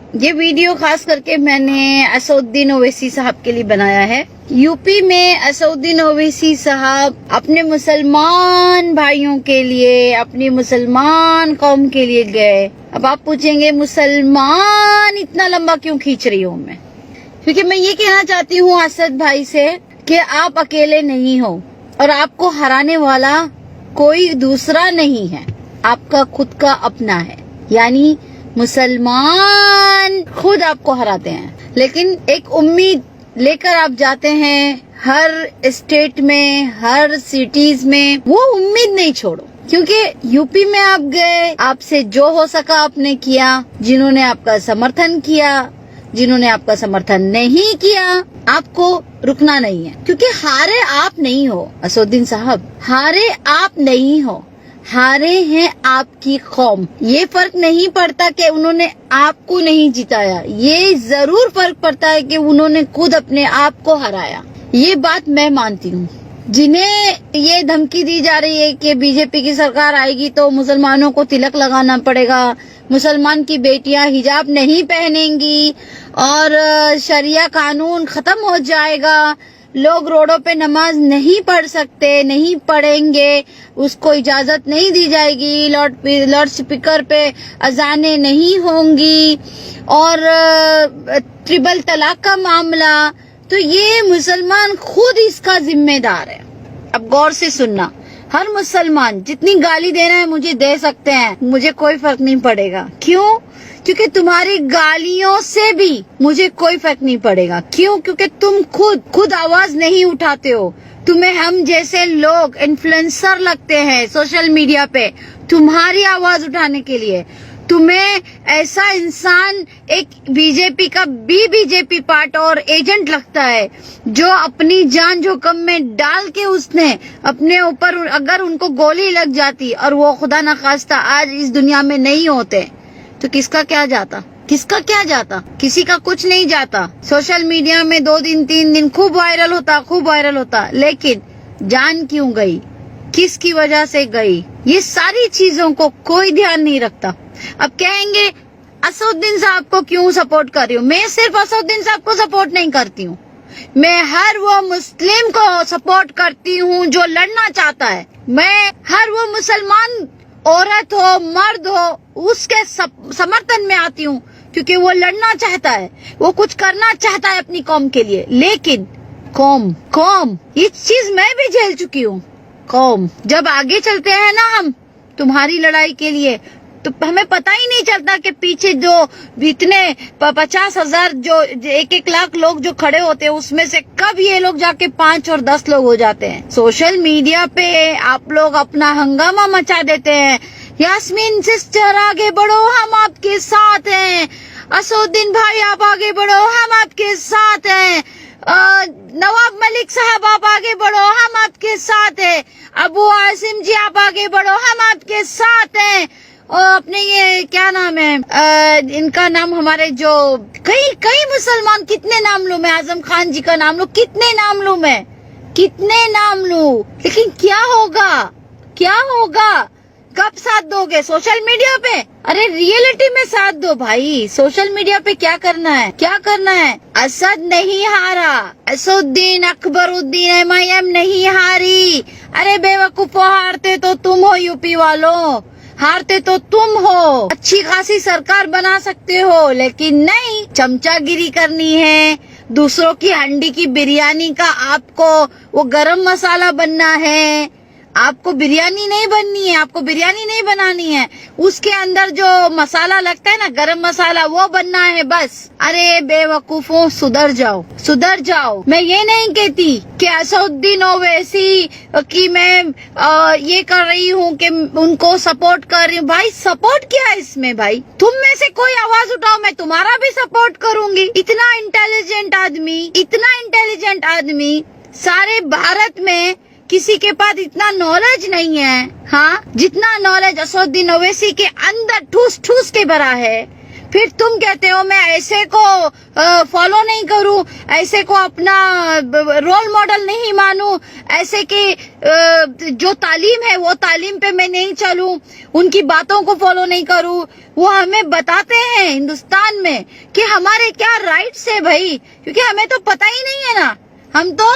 ये वीडियो खास करके मैंने असदुद्दीन ओवैसी साहब के लिए बनाया है। यूपी में असदुद्दीन ओवैसी साहब अपने मुसलमान भाइयों के लिए, अपनी मुसलमान कौम के लिए गए। अब आप पूछेंगे मुसलमान इतना लंबा क्यों खींच रही हूँ मैं? क्योंकि मैं ये कहना चाहती हूँ असद भाई से कि आप अकेले नहीं हो और आपको हराने वाला कोई दूसरा नहीं है, आपका खुद का अपना है। यानी मुसलमान खुद आपको हराते हैं, लेकिन एक उम्मीद लेकर आप जाते हैं हर स्टेट में, हर सिटीज में। वो उम्मीद नहीं छोड़ो, क्योंकि यूपी में आप गए, आपसे जो हो सका आपने किया। जिन्होंने आपका समर्थन किया, जिन्होंने आपका समर्थन नहीं किया, आपको रुकना नहीं है। क्योंकि हारे आप नहीं हो असदुद्दीन साहब, हारे आप नहीं हो, हारे हैं आपकी कौम। ये फर्क नहीं पड़ता कि उन्होंने आपको नहीं जिताया, ये जरूर फर्क पड़ता है कि उन्होंने खुद अपने आप को हराया। ये बात मैं मानती हूँ। जिन्हें ये धमकी दी जा रही है कि बीजेपी की सरकार आएगी तो मुसलमानों को तिलक लगाना पड़ेगा, मुसलमान की बेटियां हिजाब नहीं पहनेंगी और शरिया कानून खत्म हो जाएगा, लोग रोडों पे नमाज नहीं पढ़ सकते, नहीं पढ़ेंगे, उसको इजाजत नहीं दी जाएगी, लाउड स्पीकर पे अजानें नहीं होंगी और ट्रिपल तलाक का मामला, तो ये मुसलमान खुद इसका जिम्मेदार है। अब गौर से सुनना, हर मुसलमान जितनी गाली देना है मुझे दे सकते हैं, मुझे कोई फर्क नहीं पड़ेगा। क्यों? क्योंकि तुम्हारी गालियों से भी मुझे कोई फर्क नहीं पड़ेगा। क्यों? क्योंकि तुम खुद आवाज नहीं उठाते हो। तुम्हें हम जैसे लोग इन्फ्लुएंसर लगते हैं सोशल मीडिया पे तुम्हारी आवाज उठाने के लिए। तुम्हें ऐसा इंसान एक बीजेपी पार्ट और एजेंट लगता है जो अपनी जान जोखिम में डाल के उसने अपने ऊपर, अगर उनको गोली लग जाती और वो खुदा न खास्ता आज इस दुनिया में नहीं होते तो किसका क्या जाता? किसका क्या जाता? किसी का कुछ नहीं जाता। सोशल मीडिया में 2 दिन 3 दिन खूब वायरल होता, लेकिन जान क्यों गई, किसकी वजह से गई, ये सारी चीजों को कोई ध्यान नहीं रखता। अब कहेंगे असदुद्दीन साहब को क्यों सपोर्ट कर रही हूँ? मैं सिर्फ असदुद्दीन साहब को सपोर्ट नहीं करती हूँ, मैं हर वो मुस्लिम को सपोर्ट करती हूँ जो लड़ना चाहता है। मैं हर वो मुसलमान औरत हो, मर्द हो, उसके समर्थन में आती हूँ, क्योंकि वो लड़ना चाहता है, वो कुछ करना चाहता है अपनी कौम के लिए। लेकिन कौम ये चीज मैं भी झेल चुकी हूँ। कौम जब आगे चलते हैं ना हम तुम्हारी लड़ाई के लिए, तो हमें पता ही नहीं चलता कि पीछे जो इतने 50,000 जो 1-1 लाख लोग जो खड़े होते हैं, उसमें से कब ये लोग जाके 5 और 10 लोग हो जाते हैं। सोशल मीडिया पे आप लोग अपना हंगामा मचा देते हैं। यास्मीन सिस्टर आगे बढ़ो, हम आपके साथ हैं। असदुद्दीन भाई आप आगे बढ़ो, हम आपके साथ हैं। नवाब मलिक साहब आप आगे बढ़ो, हम आपके साथ हैं। अबू आसिम जी आप आगे बढ़ो, हम आपके साथ हैं। और अपने ये क्या नाम है, इनका नाम, हमारे जो कई मुसलमान, कितने नाम लूं मैं, आजम खान जी का नाम लूं, कितने नाम लूं मैं, कितने नाम लूं, लेकिन क्या होगा? कब साथ दोगे? सोशल मीडिया पे? अरे रियलिटी में साथ दो भाई। सोशल मीडिया पे क्या करना है? असद नहीं हारा, असदुद्दीन अकबरुद्दीन MIM नहीं हारी। अरे बेवकूफो, हारते तो तुम हो, यूपी वालों हारते तो तुम हो। अच्छी खासी सरकार बना सकते हो, लेकिन नहीं, चमचागिरी करनी है, दूसरों की हंडी की बिरयानी का आपको वो गरम मसाला बनना है। आपको बिरयानी नहीं बननी है, आपको बिरयानी नहीं बनानी है, उसके अंदर जो मसाला लगता है ना, गरम मसाला, वो बनना है बस। अरे बेवकूफों, सुधर जाओ। मैं ये नहीं कहती कि असदुद्दीन ओवैसी की मैं ये कर रही हूँ कि उनको सपोर्ट कर रही हूँ। भाई सपोर्ट क्या है इसमें? भाई तुम में से कोई आवाज उठाओ, मैं तुम्हारा भी सपोर्ट करूंगी। इतना इंटेलिजेंट आदमी सारे भारत में किसी के पास इतना नॉलेज नहीं है, हाँ, जितना नॉलेज असदुद्दीन ओवैसी के अंदर ठूस के भरा है। फिर तुम कहते हो मैं ऐसे को फॉलो नहीं करूं, ऐसे को अपना रोल मॉडल नहीं मानूं, ऐसे की जो तालीम है वो तालीम पे मैं नहीं चलूं, उनकी बातों को फॉलो नहीं करूं। वो हमें बताते हैं हिंदुस्तान में कि हमारे क्या राइट्स है भाई, क्योंकि हमें तो पता ही नहीं है ना। हम तो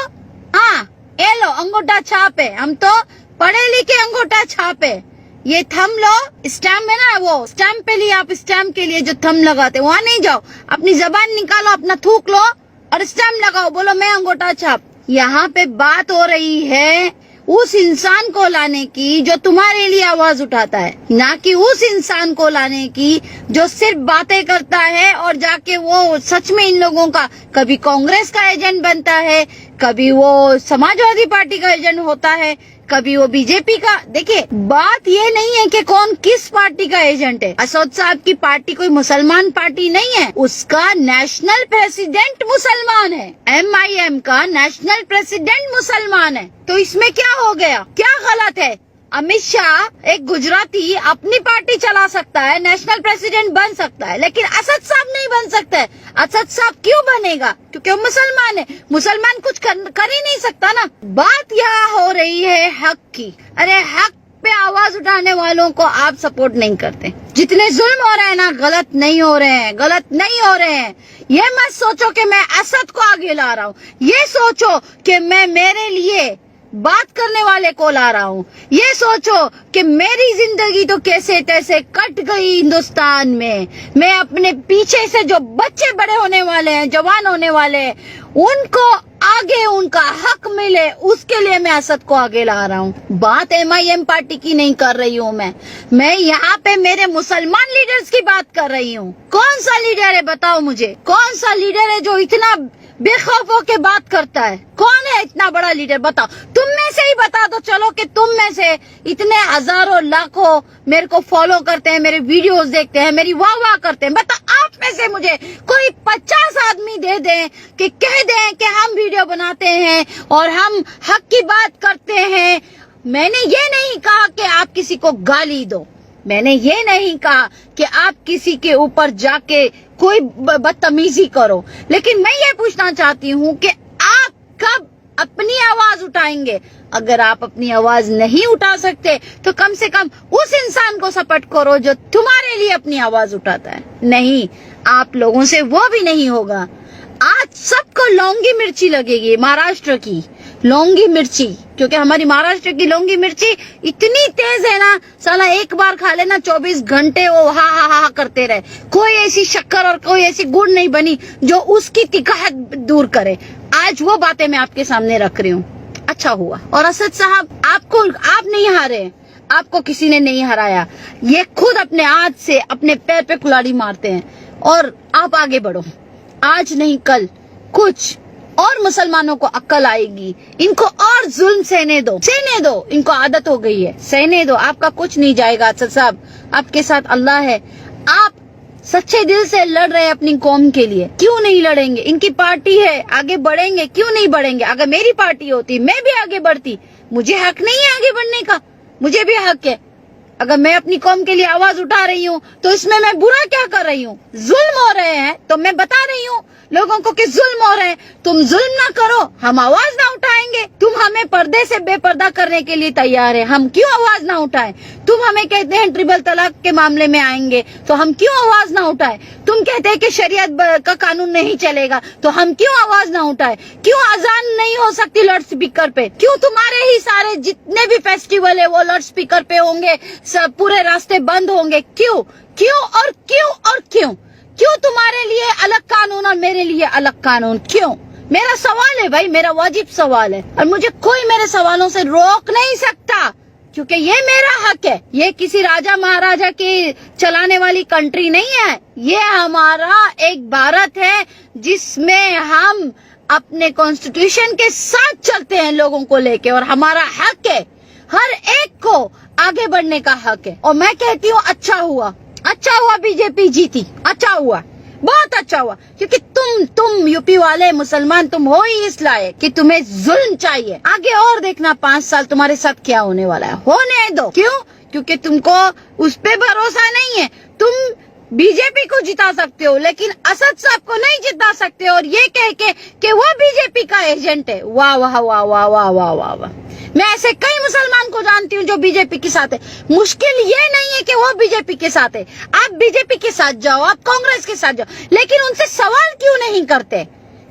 हाँ ये लो अंगूठा छाप है, हम तो पढ़े लिखे अंगूठा छाप है। ये थम लो, स्टैम्प है ना, वो स्टैम्प पे लिए आप स्टैम्प के लिए जो थम लगाते वहां नहीं जाओ, अपनी जबान निकालो, अपना थूक लो और स्टैम्प लगाओ, बोलो मैं अंगूठा छाप। यहाँ पे बात हो रही है उस इंसान को लाने की जो तुम्हारे लिए आवाज उठाता है, ना कि उस इंसान को लाने की जो सिर्फ बातें करता है और जाके वो सच में इन लोगों का कभी कांग्रेस का एजेंट बनता है, कभी वो समाजवादी पार्टी का एजेंट होता है, कभी वो बीजेपी का। देखिए बात ये नहीं है कि कौन किस पार्टी का एजेंट है। असद साहब की पार्टी कोई मुसलमान पार्टी नहीं है, उसका नेशनल प्रेसिडेंट मुसलमान है, MIM का नेशनल प्रेसिडेंट मुसलमान है। तो इसमें क्या हो गया, क्या गलत है? अमित शाह एक गुजराती अपनी पार्टी चला सकता है, नेशनल प्रेसिडेंट बन सकता है, लेकिन असद साहब नहीं बन सकता है। असद साहब क्यों बनेगा? क्योंकि वो मुसलमान है, मुसलमान कुछ कर ही नहीं सकता ना। बात यहाँ हो रही है हक की। अरे हक पे आवाज उठाने वालों को आप सपोर्ट नहीं करते। जितने जुल्म हो रहे हैं ना, गलत नहीं हो रहे हैं, गलत नहीं हो रहे हैं। ये मत सोचो कि मैं असद को आगे ला रहा हूँ, ये सोचो कि मैं मेरे लिए बात करने वाले को ला रहा हूँ। ये सोचो कि मेरी जिंदगी तो कैसे तैसे कट गई हिंदुस्तान में, मैं अपने पीछे से जो बच्चे बड़े होने वाले हैं, जवान होने वाले हैं, उनको आगे उनका हक मिले, उसके लिए मैं असद को आगे ला रहा हूँ। बात MIM पार्टी की नहीं कर रही हूँ मैं यहाँ पे मेरे मुसलमान लीडर्स की बात कर रही हूँ। कौन सा लीडर है बताओ मुझे, कौन सा लीडर है जो इतना बेखौफ होके बात करता है? कौन है इतना बड़ा लीडर बताओ? तुम में से ही बता दो, चलो कि तुम में से इतने हजारों लाखों मेरे को फॉलो करते हैं, मेरे वीडियोस देखते हैं, मेरी वाह वाह करते हैं। बताओ आप में से मुझे कोई 50 आदमी दे दें कि कह दें कि हम वीडियो बनाते हैं और हम हक की बात करते हैं। मैंने ये नहीं कहा कि आप किसी को गाली दो, मैंने ये नहीं कहा कि आप किसी के ऊपर जाके कोई बदतमीजी करो, लेकिन मैं ये पूछना चाहती हूँ कि आप कब अपनी आवाज उठाएंगे? अगर आप अपनी आवाज नहीं उठा सकते तो कम से कम उस इंसान को सपोर्ट करो जो तुम्हारे लिए अपनी आवाज उठाता है। नहीं, आप लोगों से वो भी नहीं होगा। आज सबको लौंगी मिर्ची लगेगी, महाराष्ट्र की लौंगी मिर्ची, क्योंकि हमारी महाराष्ट्र की लौंगी मिर्ची इतनी तेज है ना, साला एक बार खा लेना 24 घंटे वो हा हा हा करते रहे। कोई ऐसी शक्कर और कोई ऐसी गुड़ नहीं बनी जो उसकी तिकाहत दूर करे। आज वो बातें मैं आपके सामने रख रही हूँ। अच्छा हुआ। और असद साहब आप नहीं हारे, आपको किसी ने नहीं हराया, ये खुद अपने हाथ से अपने पैर पे कुल्हाड़ी मारते हैं और आप आगे बढ़ो। आज नहीं कल कुछ और मुसलमानों को अक्ल आएगी, इनको और जुल्म सहने दो, इनको आदत हो गई है, सहने दो। आपका कुछ नहीं जाएगा असद साहब, आपके साथ अल्लाह है। आप सच्चे दिल से लड़ रहे हैं अपनी कौम के लिए, क्यों नहीं लड़ेंगे? इनकी पार्टी है, आगे बढ़ेंगे, क्यों नहीं बढ़ेंगे? अगर मेरी पार्टी होती मैं भी आगे बढ़ती। मुझे हक नहीं है आगे बढ़ने का? मुझे भी हक है। अगर मैं अपनी कौम के लिए आवाज उठा रही हूँ तो इसमें मैं बुरा क्या कर रही हूँ? जुल्म हो रहे हैं तो मैं बता रही हूँ लोगों को कि जुल्म हो रहे हैं। तुम जुल्म ना करो, हम आवाज ना उठाएंगे। तुम हमें पर्दे से बेपर्दा करने के लिए तैयार है, हम क्यों आवाज ना उठाएं? तुम हमें कहते हैं ट्रिपल तलाक के मामले में आएंगे तो हम क्यों आवाज ना उठाएं? तुम कहते हैं कि शरीयत का कानून नहीं चलेगा तो हम क्यों आवाज ना उठाएं? क्यों अजान नहीं हो सकती लाउड स्पीकर पे? क्यों तुम्हारे ही सारे जितने भी फेस्टिवल है वो लाउड स्पीकर पे होंगे, सब पूरे रास्ते बंद होंगे? क्यों क्यों और क्यों और क्यों? क्यों तुम्हारे लिए अलग कानून और मेरे लिए अलग कानून? क्यों? मेरा सवाल है भाई, मेरा वाजिब सवाल है और मुझे कोई मेरे सवालों से रोक नहीं सकता, क्योंकि ये मेरा हक है। ये किसी राजा महाराजा की चलाने वाली कंट्री नहीं है, ये हमारा एक भारत है जिसमें हम अपने कॉन्स्टिट्यूशन के साथ चलते हैं लोगों को लेके, और हमारा हक है, हर एक को आगे बढ़ने का हक है। और मैं कहती हूँ अच्छा हुआ बीजेपी जीती, अच्छा हुआ, बहुत अच्छा हुआ, क्योंकि तुम यूपी वाले मुसलमान तुम हो ही इस लायक कि तुम्हें जुल्म चाहिए। आगे और देखना 5 साल तुम्हारे साथ क्या होने वाला है, होने दो। क्यों? क्योंकि तुमको उस पे भरोसा नहीं है। तुम बीजेपी को जिता सकते हो, लेकिन असद साहब को नहीं जिता सकते। और ये कह के कि वो बीजेपी का एजेंट है, वाह वाह वाह वाह वाह वाह वाह वाह। मैं ऐसे कई मुसलमान को जानती हूँ जो बीजेपी के साथ है। मुश्किल ये नहीं है कि वो बीजेपी के साथ है, आप बीजेपी के साथ जाओ, आप कांग्रेस के साथ जाओ, लेकिन उनसे सवाल क्यों नहीं करते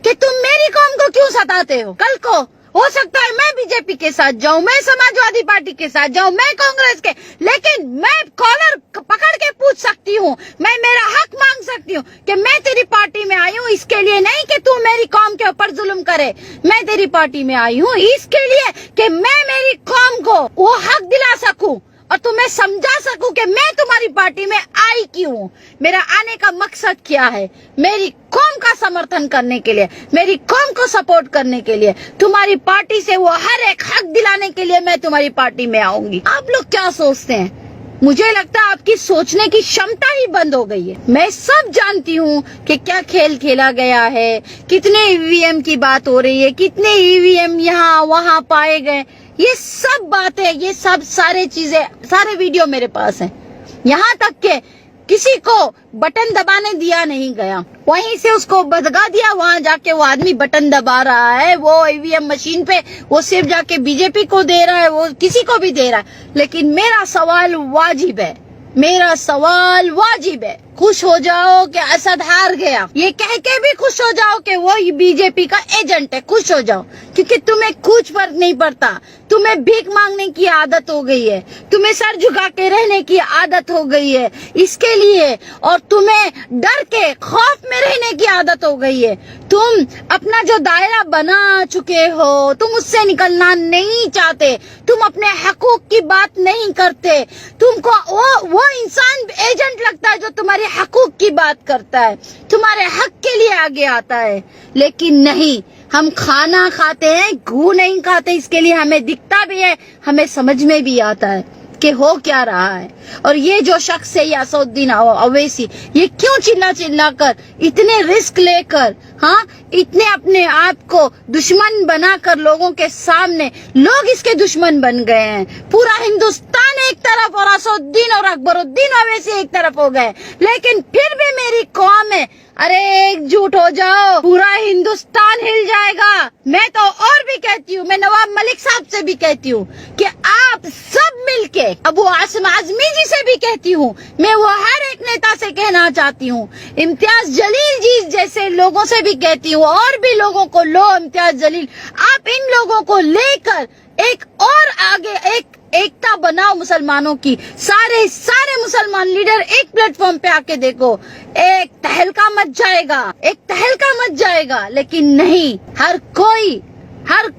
कि तुम मेरी कौम को क्यों सताते हो? कल को हो सकता है मैं बीजेपी के साथ जाऊं, मैं समाजवादी पार्टी के साथ जाऊं, मैं कांग्रेस के, लेकिन मैं कॉलर पकड़ के पूछ सकती हूँ, मैं मेरा हक मांग सकती हूँ कि मैं तेरी पार्टी में आई हूँ इसके लिए नहीं कि तू मेरी कौम के ऊपर जुल्म करे। मैं तेरी पार्टी में आई हूँ इसके लिए कि मैं मेरी कौम को वो हक दिला सकूं और तुम्हें समझा सकूं कि मैं तुम्हारी पार्टी में आई क्यों, मेरा आने का मकसद क्या है। मेरी कौम का समर्थन करने के लिए, मेरी कौम को सपोर्ट करने के लिए, तुम्हारी पार्टी से वो हर एक हक दिलाने के लिए मैं तुम्हारी पार्टी में आऊंगी। आप लोग क्या सोचते हैं? मुझे लगता है आपकी सोचने की क्षमता ही बंद हो गई है। मैं सब जानती हूँ कि क्या खेल खेला गया है, कितने ईवीएम की बात हो रही है, कितने ईवीएम यहाँ वहाँ पाए गए, ये सब बातें, ये सब सारे चीजें, सारे वीडियो मेरे पास हैं। यहाँ तक के किसी को बटन दबाने दिया नहीं गया, वहीं से उसको भगा दिया, वहां जाके वो आदमी बटन दबा रहा है, वो ईवीएम मशीन पे वो सिर्फ जाके बीजेपी को दे रहा है, वो किसी को भी दे रहा है। लेकिन मेरा सवाल वाजिब है, मेरा सवाल वाजिब है, खुश हो जाओ कि असद हार गया, ये कह के भी खुश हो जाओ कि वो बीजेपी का एजेंट है, खुश हो जाओ, क्योंकि तुम्हें कुछ फर्क नहीं पड़ता। तुम्हें भीख मांगने की आदत हो गई है, तुम्हें सर झुका के रहने की आदत हो गई है इसके लिए, और तुम्हें डर के खौफ में रहने की आदत हो गई है। तुम अपना जो दायरा बना चुके हो, तुम उससे निकलना नहीं चाहते, तुम अपने हकूक की बात नहीं करते। तुमको वो इंसान एजेंट लगता है जो तुम्हारे हकूक की बात करता है, तुम्हारे हक के लिए आगे आता है। लेकिन नहीं, हम खाना खाते हैं, घू नहीं खाते। इसके लिए हमें दिखता भी है, हमें समझ में भी आता है कि हो क्या रहा है। और ये जो शख्स है असदुद्दीन अवैसी, ये क्यों चिल्ला चिल्ला कर, इतने रिस्क लेकर, हाँ, इतने अपने आप को दुश्मन बनाकर लोगों के सामने, लोग इसके दुश्मन बन गए हैं। पूरा हिंदुस्तान एक तरफ और असदुद्दीन और अकबरुद्दीन अवैसी एक तरफ हो गए, लेकिन फिर भी मेरी कौम है, अरे एकजुट हो जाओ, पूरा हिंदुस्तान हिल जाएगा। मैं तो और भी कहती हूँ, मैं नवाब मलिक साहब से भी कहती हूँ कि आप सब मिलके, अबू आसिम आजमी जी से भी कहती हूँ, मैं वो हर एक नेता से कहना चाहती हूँ, इम्तियाज जलील जी जैसे लोगों से भी कहती हूँ, और भी लोगों को लो, इम्तियाज जलील, आप इन लोगों को लेकर एक और आगे एक एकता बनाओ मुसलमानों की। सारे मुसलमान लीडर एक प्लेटफॉर्म पे आके देखो, एक तहलका मच जाएगा, एक तहलका मच जाएगा। लेकिन नहीं, हर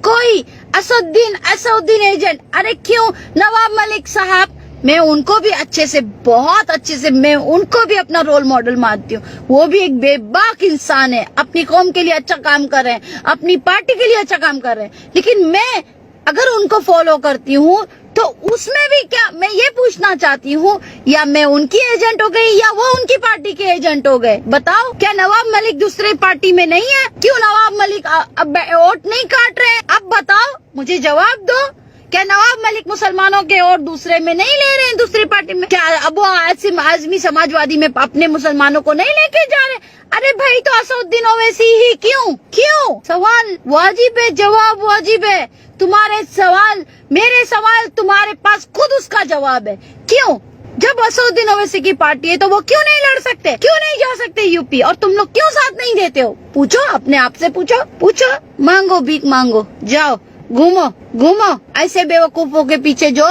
कोई असदुद्दीन एजेंट। अरे क्यों? नवाब मलिक साहब, मैं उनको भी अच्छे से, बहुत अच्छे से, मैं उनको भी अपना रोल मॉडल मानती हूँ। वो भी एक बेबाक इंसान है, अपनी कौम के लिए अच्छा काम कर रहे हैं, अपनी पार्टी के लिए अच्छा काम कर रहे हैं। लेकिन मैं अगर उनको फॉलो करती हूँ तो उसमें भी क्या, मैं ये पूछना चाहती हूँ, या मैं उनकी एजेंट हो गई या वो उनकी पार्टी के एजेंट हो गए? बताओ, क्या नवाब मलिक दूसरे पार्टी में नहीं है? क्यों नवाब मलिक अब वोट नहीं काट रहे? अब बताओ, मुझे जवाब दो, क्या नवाब मलिक मुसलमानों के वोट दूसरे में नहीं ले रहे हैं, दूसरी पार्टी में? क्या अबू आसिम आजमी समाजवादी में अपने मुसलमानों को नहीं लेके जा रहे? अरे भाई, तो असदुद्दीन ओवैसी ही क्यों? सवाल वाजिब है, जवाब वाजिब है। तुम्हारे सवाल, मेरे सवाल, तुम्हारे पास खुद उसका जवाब है। क्यों? जब असदुद्दीन ओवैसी की पार्टी है तो वो क्यों नहीं लड़ सकते, क्यों नहीं जा सकते यूपी, और तुम लोग क्यों साथ नहीं देते हो? पूछो, अपने आप से पूछो, मांगो, भीख मांगो, जाओ, घूमो ऐसे बेवकूफों के पीछे जो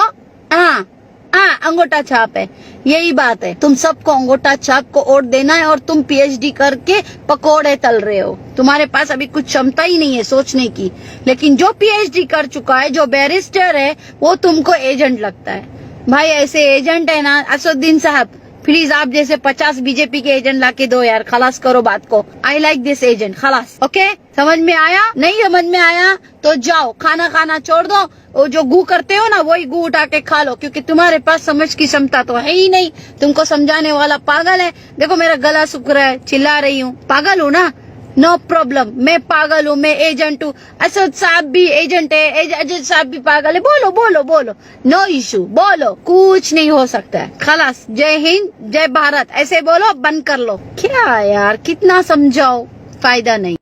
अंगूठा छाप है। यही बात है, तुम सबको अंगूठा छाप को वोट देना है, और तुम पीएचडी करके पकोड़े तल रहे हो। तुम्हारे पास अभी कुछ क्षमता ही नहीं है सोचने की। लेकिन जो पीएचडी कर चुका है, जो बैरिस्टर है, वो तुमको एजेंट लगता है। भाई, ऐसे एजेंट है ना असदुद्दीन साहब, प्लीज आप जैसे 50 बीजेपी के एजेंट लाके दो यार, खलास करो बात को। आई लाइक दिस एजेंट, खलास। ओके, समझ में आया? नहीं समझ में आया तो जाओ, खाना छोड़ दो, वो जो गू करते हो ना, वही गू उठा के खा लो, क्योंकि तुम्हारे पास समझ की क्षमता तो है ही नहीं। तुमको समझाने वाला पागल है। देखो मेरा गला सूख रहा है, चिल्ला रही हूँ, पागल हूँ ना? नो प्रॉब्लम, मैं पागल हूँ, मैं एजेंट हूँ, असद साहब भी एजेंट है, अजय साहब भी पागल है, बोलो बोलो बोलो, नो इशू, बोलो, कुछ नहीं हो सकता है। खलास, जय हिंद जय भारत ऐसे बोलो, बंद कर लो। क्या यार, कितना समझाओ, फायदा नहीं।